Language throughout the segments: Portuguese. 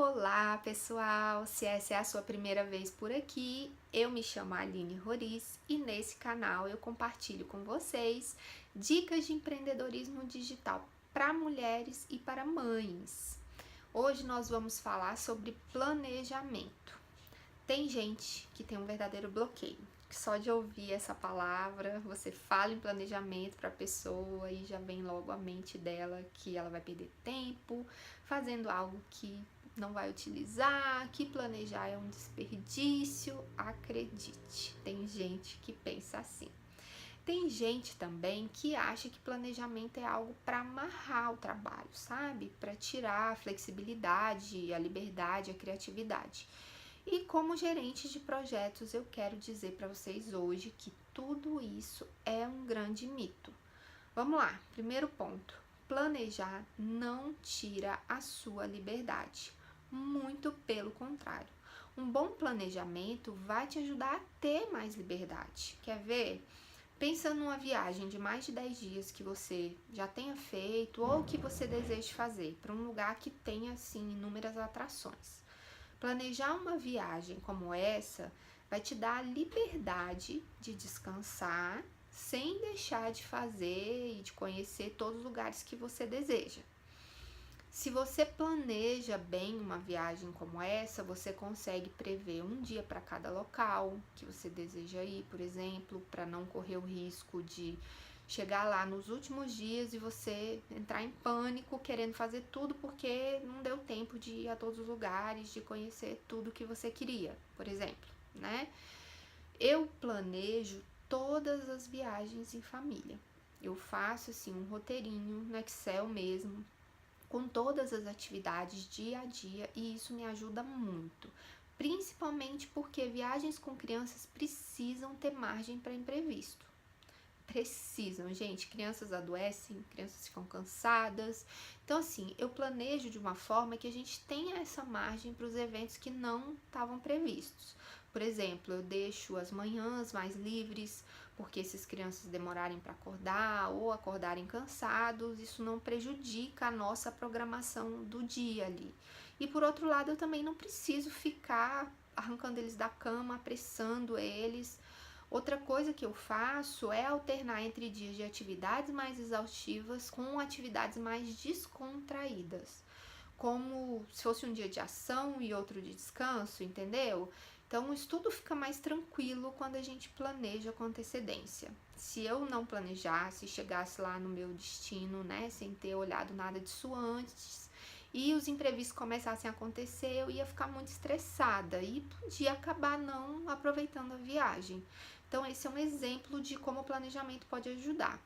Olá, pessoal! Se essa é a sua primeira vez por aqui, eu me chamo Aline Roriz e nesse canal eu compartilho com vocês dicas de empreendedorismo digital para mulheres e para mães. Hoje nós vamos falar sobre planejamento. Tem gente que tem um verdadeiro bloqueio, que só de ouvir essa palavra, você fala em planejamento para a pessoa e já vem logo à mente dela que ela vai perder tempo fazendo algo que não vai utilizar, que planejar é um desperdício. Acredite, tem gente que pensa assim. Tem gente também que acha que planejamento é algo para amarrar o trabalho, sabe? Para tirar a flexibilidade, a liberdade, a criatividade. E como gerente de projetos, eu quero dizer para vocês hoje que tudo isso é um grande mito. Vamos lá, primeiro ponto. Planejar não tira a sua liberdade. Muito pelo contrário. Um bom planejamento vai te ajudar a ter mais liberdade. Quer ver? Pensa numa viagem de mais de 10 dias que você já tenha feito ou que você deseje fazer para um lugar que tenha assim inúmeras atrações. Planejar uma viagem como essa vai te dar a liberdade de descansar sem deixar de fazer e de conhecer todos os lugares que você deseja. Se você planeja bem uma viagem como essa, você consegue prever um dia para cada local que você deseja ir, por exemplo, para não correr o risco de chegar lá nos últimos dias e você entrar em pânico querendo fazer tudo porque não deu tempo de ir a todos os lugares, de conhecer tudo que você queria, por exemplo, né? Eu planejo todas as viagens em família. Eu faço assim um roteirinho no Excel mesmo, com todas as atividades dia a dia, e isso me ajuda muito. Principalmente porque viagens com crianças precisam ter margem para imprevisto. Precisam, gente, crianças adoecem, crianças ficam cansadas. Então, assim, eu planejo de uma forma que a gente tenha essa margem para os eventos que não estavam previstos. Por exemplo, eu deixo as manhãs mais livres, porque esses crianças demorarem para acordar ou acordarem cansados, isso não prejudica a nossa programação do dia ali. E por outro lado, eu também não preciso ficar arrancando eles da cama, apressando eles. Outra coisa que eu faço é alternar entre dias de atividades mais exaustivas com atividades mais descontraídas, como se fosse um dia de ação e outro de descanso, entendeu? Então, o estudo fica mais tranquilo quando a gente planeja com antecedência. Se eu não planejasse, chegasse lá no meu destino, né, sem ter olhado nada disso antes, e os imprevistos começassem a acontecer, eu ia ficar muito estressada e podia acabar não aproveitando a viagem. Então, esse é um exemplo de como o planejamento pode ajudar.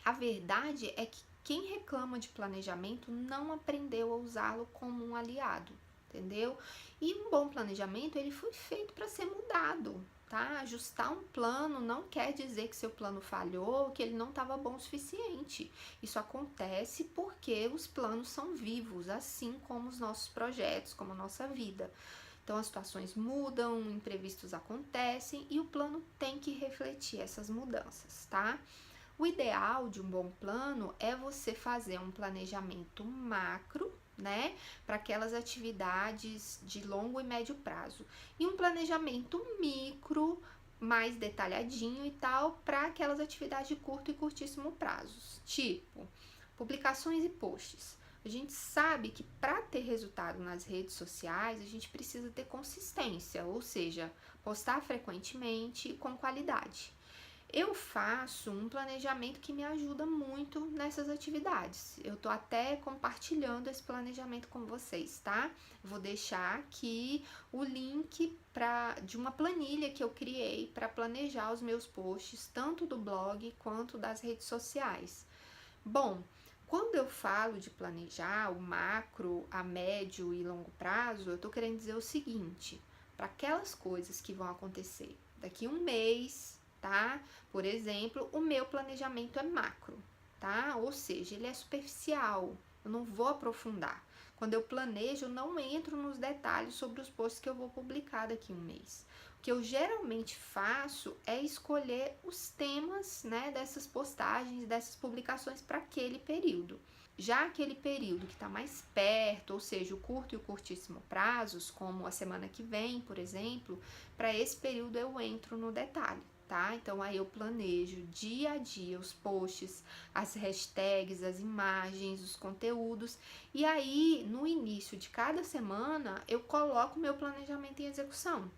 A verdade é que quem reclama de planejamento não aprendeu a usá-lo como um aliado, entendeu? E um bom planejamento, ele foi feito para ser mudado, tá? Ajustar um plano não quer dizer que seu plano falhou, que ele não estava bom o suficiente. Isso acontece porque os planos são vivos, assim como os nossos projetos, como a nossa vida. Então, as situações mudam, imprevistos acontecem e o plano tem que refletir essas mudanças, tá? O ideal de um bom plano é você fazer um planejamento macro, né, para aquelas atividades de longo e médio prazo, e um planejamento micro, mais detalhadinho e tal, para aquelas atividades de curto e curtíssimo prazos, tipo publicações e posts. A gente sabe que para ter resultado nas redes sociais, a gente precisa ter consistência, ou seja, postar frequentemente e com qualidade. Eu faço um planejamento que me ajuda muito nessas atividades. Eu tô até compartilhando esse planejamento com vocês, tá? Vou deixar aqui o link de uma planilha que eu criei para planejar os meus posts, tanto do blog quanto das redes sociais. Bom, quando eu falo de planejar o macro, a médio e longo prazo, eu tô querendo dizer o seguinte: para aquelas coisas que vão acontecer daqui a um mês, tá? Por exemplo, o meu planejamento é macro, tá? Ou seja, ele é superficial, eu não vou aprofundar. Quando eu planejo, eu não entro nos detalhes sobre os posts que eu vou publicar daqui a um mês. O que eu geralmente faço é escolher os temas, né, dessas postagens, dessas publicações para aquele período. Já aquele período que está mais perto, ou seja, o curto e o curtíssimo prazos, como a semana que vem, por exemplo, para esse período eu entro no detalhe, tá? Então aí eu planejo dia a dia os posts, as hashtags, as imagens, os conteúdos, e aí no início de cada semana eu coloco meu planejamento em execução.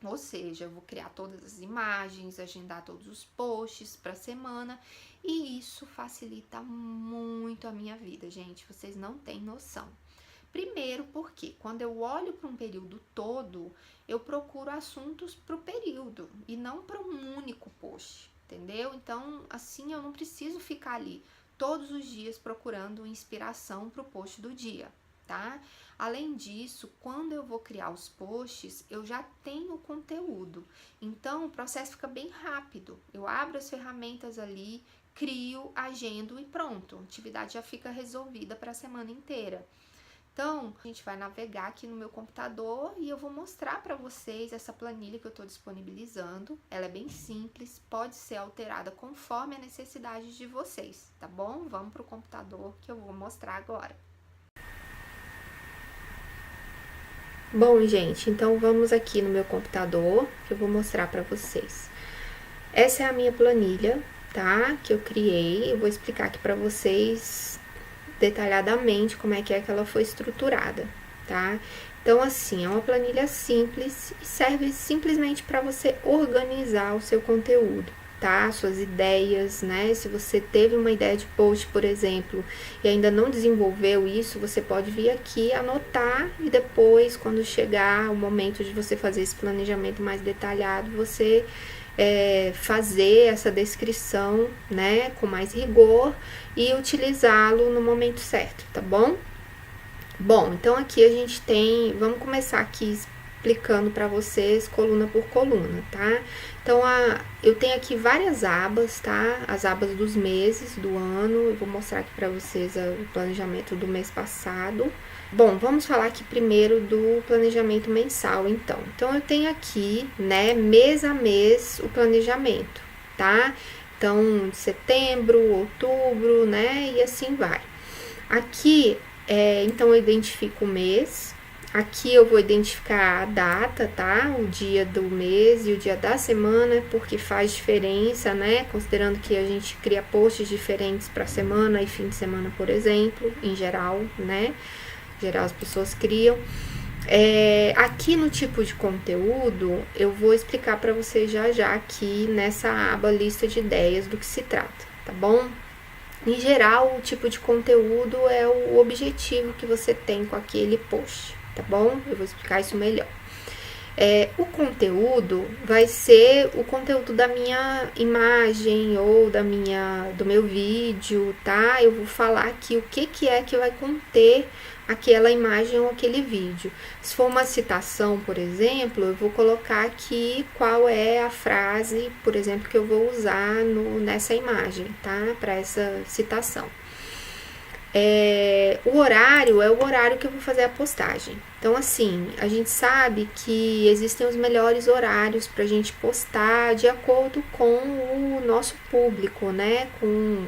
Ou seja, eu vou criar todas as imagens, agendar todos os posts para a semana, e isso facilita muito a minha vida, gente. Vocês não têm noção. Primeiro, porque quando eu olho para um período todo, eu procuro assuntos para o período e não para um único post, entendeu? Então, assim, eu não preciso ficar ali todos os dias procurando inspiração para o post do dia, tá? Além disso, quando eu vou criar os posts, eu já tenho o conteúdo. Então, o processo fica bem rápido. Eu abro as ferramentas ali, crio, agendo e pronto. A atividade já fica resolvida para a semana inteira. Então, a gente vai navegar aqui no meu computador e eu vou mostrar para vocês essa planilha que eu estou disponibilizando. Ela é bem simples, pode ser alterada conforme a necessidade de vocês, tá bom? Vamos para o computador que eu vou mostrar agora. Bom, gente, então vamos aqui no meu computador que eu vou mostrar para vocês. Essa é a minha planilha, tá? Que eu criei. Eu vou explicar aqui para vocês detalhadamente como é que ela foi estruturada, tá? Então, assim, é uma planilha simples e serve simplesmente para você organizar o seu conteúdo, tá? Suas ideias, né? Se você teve uma ideia de post, por exemplo, e ainda não desenvolveu isso, você pode vir aqui anotar e depois, quando chegar o momento de você fazer esse planejamento mais detalhado, você fazer essa descrição, né, com mais rigor e utilizá-lo no momento certo, tá bom? Bom, então aqui a gente tem, vamos começar aqui explicando para vocês coluna por coluna, tá? Então, eu tenho aqui várias abas, tá? As abas dos meses do ano, eu vou mostrar aqui para vocês o planejamento do mês passado. Bom, vamos falar aqui primeiro do planejamento mensal, então. Então, eu tenho aqui, né, mês a mês o planejamento, tá? Então, setembro, outubro, né, e assim vai. Aqui, então, eu identifico o mês. Aqui eu vou identificar a data, tá? O dia do mês e o dia da semana, porque faz diferença, né? Considerando que a gente cria posts diferentes para semana e fim de semana, por exemplo, em geral, né? Em geral as pessoas criam. Aqui no tipo de conteúdo, eu vou explicar para vocês já aqui nessa aba lista de ideias do que se trata, tá bom? Em geral, o tipo de conteúdo é o objetivo que você tem com aquele post, tá bom? Eu vou explicar isso melhor. O conteúdo vai ser o conteúdo da minha imagem ou do meu vídeo, tá? Eu vou falar aqui o que é que vai conter aquela imagem ou aquele vídeo. Se for uma citação, por exemplo, eu vou colocar aqui qual é a frase, por exemplo, que eu vou usar nessa imagem, tá? Para essa citação. O horário é o horário que eu vou fazer a postagem. Então, assim, a gente sabe que existem os melhores horários para a gente postar de acordo com o nosso público, né? Com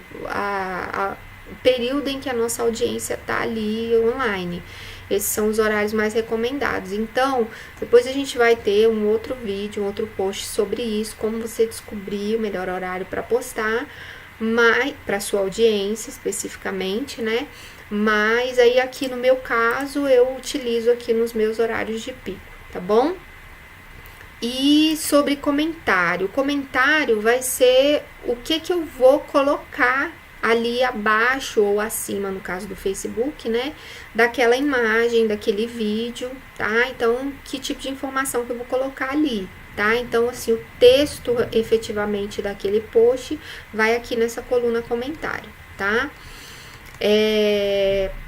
o período em que a nossa audiência tá ali online. Esses são os horários mais recomendados. Então, depois a gente vai ter um outro vídeo, um outro post sobre isso, como você descobrir o melhor horário para postar, para sua audiência especificamente, né? Mas aí aqui no meu caso eu utilizo aqui nos meus horários de pico, tá bom? E sobre comentário, o comentário vai ser o que eu vou colocar ali abaixo ou acima, no caso do Facebook, né? Daquela imagem, daquele vídeo, tá? Então, que tipo de informação que eu vou colocar ali, tá? Então, assim, o texto efetivamente daquele post vai aqui nessa coluna comentário, tá?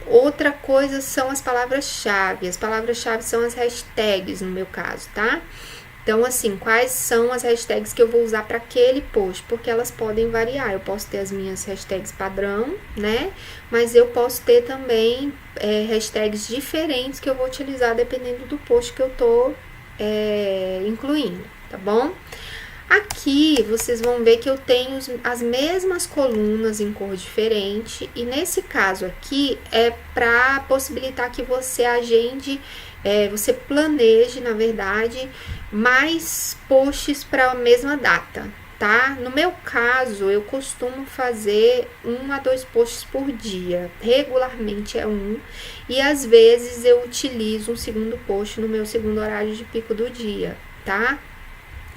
Outra coisa são as palavras-chave. As palavras-chave são as hashtags, no meu caso, tá? Então, assim, quais são as hashtags que eu vou usar para aquele post? Porque elas podem variar. Eu posso ter as minhas hashtags padrão, né? Mas eu posso ter também hashtags diferentes que eu vou utilizar dependendo do post que eu tô incluindo, tá bom? Aqui vocês vão ver que eu tenho as mesmas colunas em cor diferente, e nesse caso aqui é para possibilitar que você agende, você planeje, na verdade, mais posts para a mesma data, tá? No meu caso, eu costumo fazer 1 a 2 posts por dia, regularmente é um, e às vezes eu utilizo um segundo post no meu segundo horário de pico do dia, tá?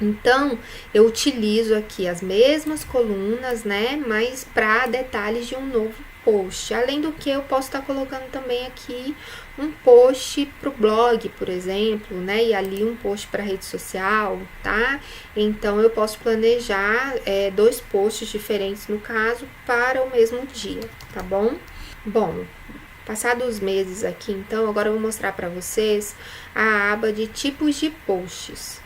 Então, eu utilizo aqui as mesmas colunas, né? Mas para detalhes de um novo post. Além do que, eu posso estar colocando também aqui um post para o blog, por exemplo, né? E ali um post para rede social, tá? Então, eu posso planejar 2 posts diferentes, no caso, para o mesmo dia, tá bom? Bom, passados os meses aqui, então, agora eu vou mostrar para vocês a aba de tipos de posts.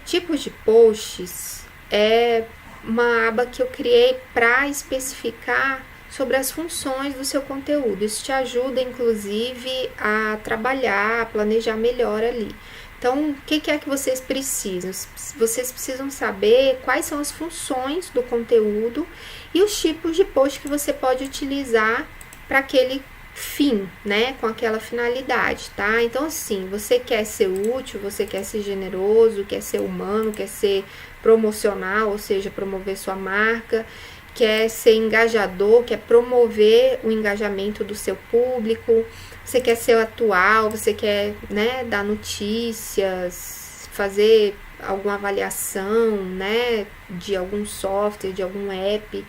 Tipos de posts é uma aba que eu criei para especificar sobre as funções do seu conteúdo. Isso te ajuda, inclusive, a trabalhar, a planejar melhor ali. Então, o que é que vocês precisam? Vocês precisam saber quais são as funções do conteúdo e os tipos de post que você pode utilizar para aquele fim, né, com aquela finalidade, tá? Então, assim, você quer ser útil, você quer ser generoso, quer ser humano, quer ser promocional, ou seja, promover sua marca, quer ser engajador, quer promover o engajamento do seu público, você quer ser atual, você quer, né, dar notícias, fazer alguma avaliação, né, de algum software, de algum app.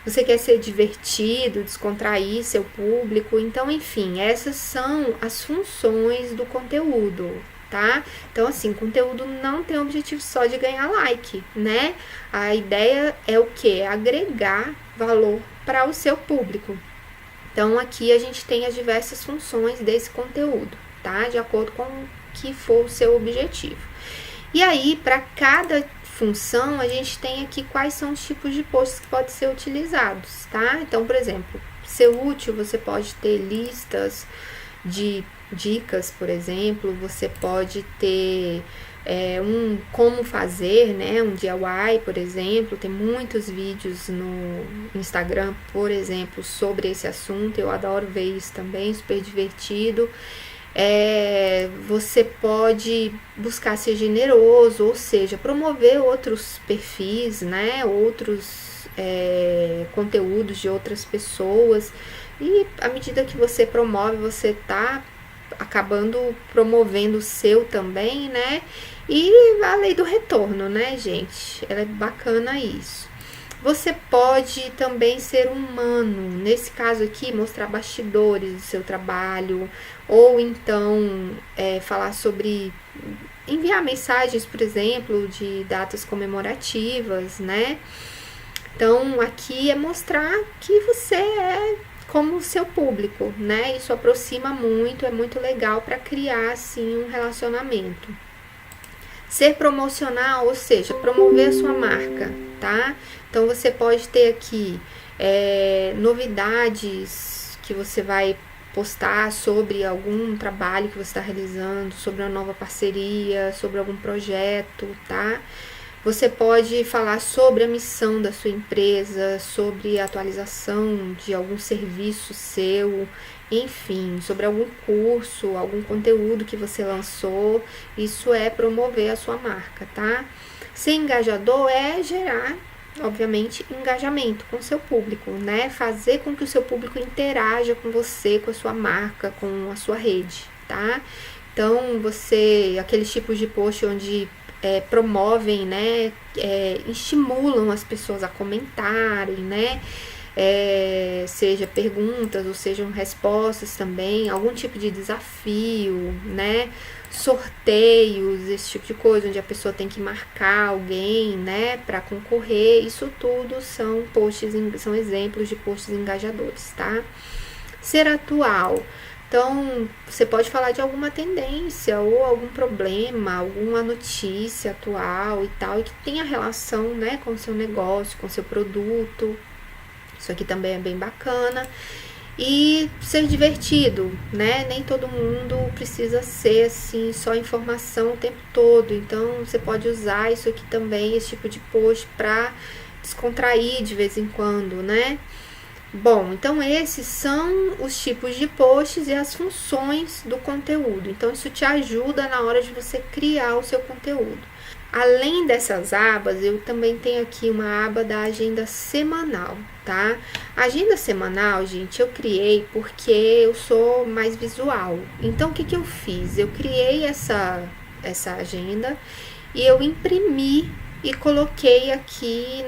Você quer ser divertido, descontrair seu público. Então, enfim, essas são as funções do conteúdo, tá? Então, assim, conteúdo não tem o objetivo só de ganhar like, né? A ideia é o quê? Agregar valor para o seu público. Então, aqui a gente tem as diversas funções desse conteúdo, tá? De acordo com o que for o seu objetivo. E aí, para cada função, a gente tem aqui quais são os tipos de posts que podem ser utilizados, tá? Então, por exemplo, ser útil, você pode ter listas de dicas, por exemplo, você pode ter um como fazer, né? Um DIY, por exemplo, tem muitos vídeos no Instagram, por exemplo, sobre esse assunto, eu adoro ver isso também, super divertido. Você pode buscar ser generoso, ou seja, promover outros perfis, né? Outros conteúdos de outras pessoas. E à medida que você promove, você tá acabando promovendo o seu também, né? E a lei do retorno, né, gente? Ela é bacana isso. Você pode também ser humano, nesse caso aqui, mostrar bastidores do seu trabalho, ou então falar sobre enviar mensagens, por exemplo, de datas comemorativas, né? Então, aqui é mostrar que você é como o seu público, né? Isso aproxima muito, é muito legal para criar, assim, um relacionamento. Ser promocional, ou seja, promover a sua marca, tá? Então, você pode ter aqui novidades que você vai postar sobre algum trabalho que você está realizando, sobre uma nova parceria, sobre algum projeto, tá? Você pode falar sobre a missão da sua empresa, sobre a atualização de algum serviço seu, enfim, sobre algum curso, algum conteúdo que você lançou. Isso é promover a sua marca, tá? Ser engajador é gerar, obviamente, engajamento com o seu público, né? Fazer com que o seu público interaja com você, com a sua marca, com a sua rede, tá? Então, aqueles tipos de post onde promovem, né? Estimulam as pessoas a comentarem, né? Seja perguntas ou sejam respostas também, algum tipo de desafio, né? Sorteios, esse tipo de coisa, onde a pessoa tem que marcar alguém, né, para concorrer. Isso tudo são são exemplos de posts engajadores, tá? Ser atual. Então, você pode falar de alguma tendência ou algum problema, alguma notícia atual e tal, e que tenha relação, né, com o seu negócio, com o seu produto. Isso aqui também é bem bacana. e ser divertido, né? Nem todo mundo precisa ser assim, só informação o tempo todo. Então, você pode usar isso aqui também, esse tipo de post, para descontrair de vez em quando, né? Bom, então esses são os tipos de posts e as funções do conteúdo. Então, isso te ajuda na hora de você criar o seu conteúdo. Além dessas abas, eu também tenho aqui uma aba da agenda semanal, tá? A agenda semanal, gente, eu criei porque eu sou mais visual. Então, o que que eu fiz? Eu criei essa agenda e eu imprimi e coloquei aqui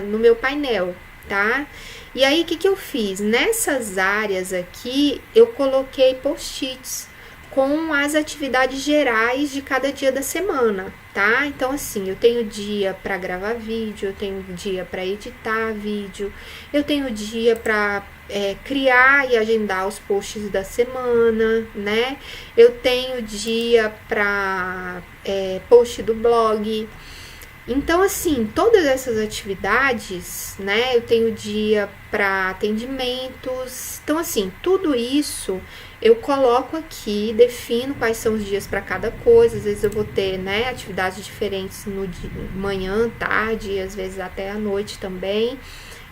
no meu painel, tá? E aí, o que que eu fiz? Nessas áreas aqui, eu coloquei post-its com as atividades gerais de cada dia da semana, tá? Então, assim, eu tenho dia para gravar vídeo, eu tenho dia para editar vídeo, eu tenho dia para criar e agendar os posts da semana, né? Eu tenho dia para post do blog. Então, assim, todas essas atividades, né? Eu tenho dia para atendimentos. Então, assim, tudo isso eu coloco aqui, defino quais são os dias para cada coisa. Às vezes eu vou ter, né, atividades diferentes no dia, manhã, tarde, às vezes até à noite também.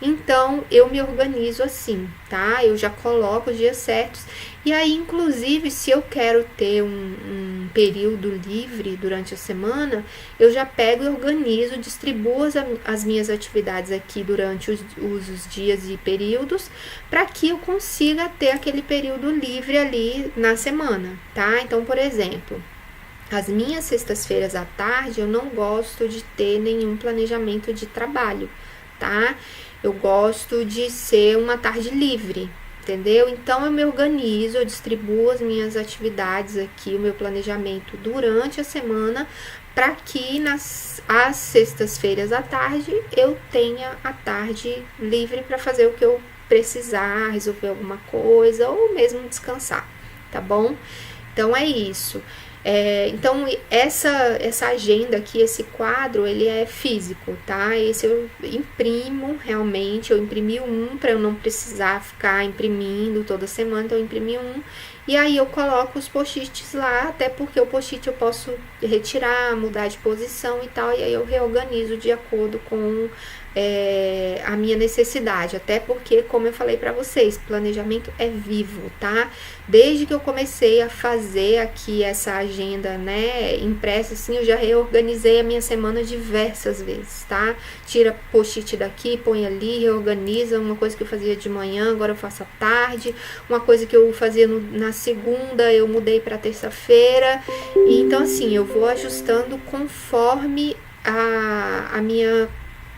Então, eu me organizo assim, tá? Eu já coloco os dias certos. E aí, inclusive, se eu quero ter um período livre durante a semana, eu já pego e organizo, distribuo as minhas atividades aqui durante os dias e períodos, para que eu consiga ter aquele período livre ali na semana, tá? Então, por exemplo, as minhas sextas-feiras à tarde, eu não gosto de ter nenhum planejamento de trabalho, tá? Eu gosto de ser uma tarde livre, entendeu? Então eu me organizo, eu distribuo as minhas atividades aqui, o meu planejamento durante a semana, para que às sextas-feiras à tarde eu tenha a tarde livre para fazer o que eu precisar, resolver alguma coisa ou mesmo descansar, tá bom? Então é isso. Então, essa agenda aqui, esse quadro, ele é físico, tá? Esse eu imprimo realmente, eu imprimi um para eu não precisar ficar imprimindo toda semana, então eu imprimi um. E aí eu coloco os post-its lá, até porque o post-it eu posso retirar, mudar de posição e tal, e aí eu reorganizo de acordo com a minha necessidade, até porque, como eu falei para vocês, planejamento é vivo, tá? Desde que eu comecei a fazer aqui essa agenda, né, impressa, assim, eu já reorganizei a minha semana diversas vezes, tá? Tira post-it daqui, põe ali, reorganiza, uma coisa que eu fazia de manhã, agora eu faço à tarde, uma coisa que eu fazia na segunda, eu mudei para terça-feira, e então, assim, eu vou ajustando conforme a minha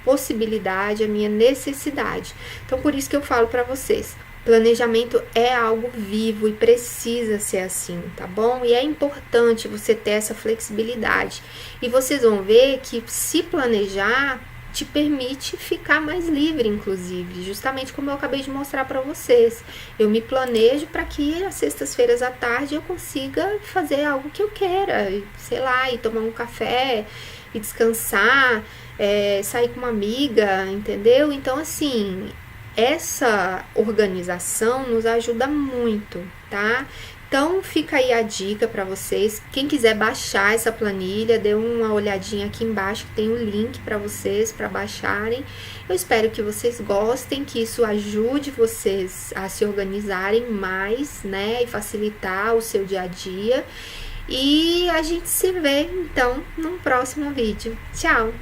possibilidade, a minha necessidade. Então, por isso que eu falo para vocês, planejamento é algo vivo e precisa ser assim, tá bom? E é importante você ter essa flexibilidade. E vocês vão ver que se planejar te permite ficar mais livre, inclusive, justamente como eu acabei de mostrar para vocês. Eu me planejo para que às sextas-feiras à tarde eu consiga fazer algo que eu queira, sei lá, ir tomar um café e descansar, sair com uma amiga, entendeu? Então, assim, essa organização nos ajuda muito, tá? Então, fica aí a dica para vocês. Quem quiser baixar essa planilha, dê uma olhadinha aqui embaixo, que tem o link para vocês, para baixarem. Eu espero que vocês gostem, que isso ajude vocês a se organizarem mais, né? E facilitar o seu dia a dia. E a gente se vê, então, num próximo vídeo. Tchau!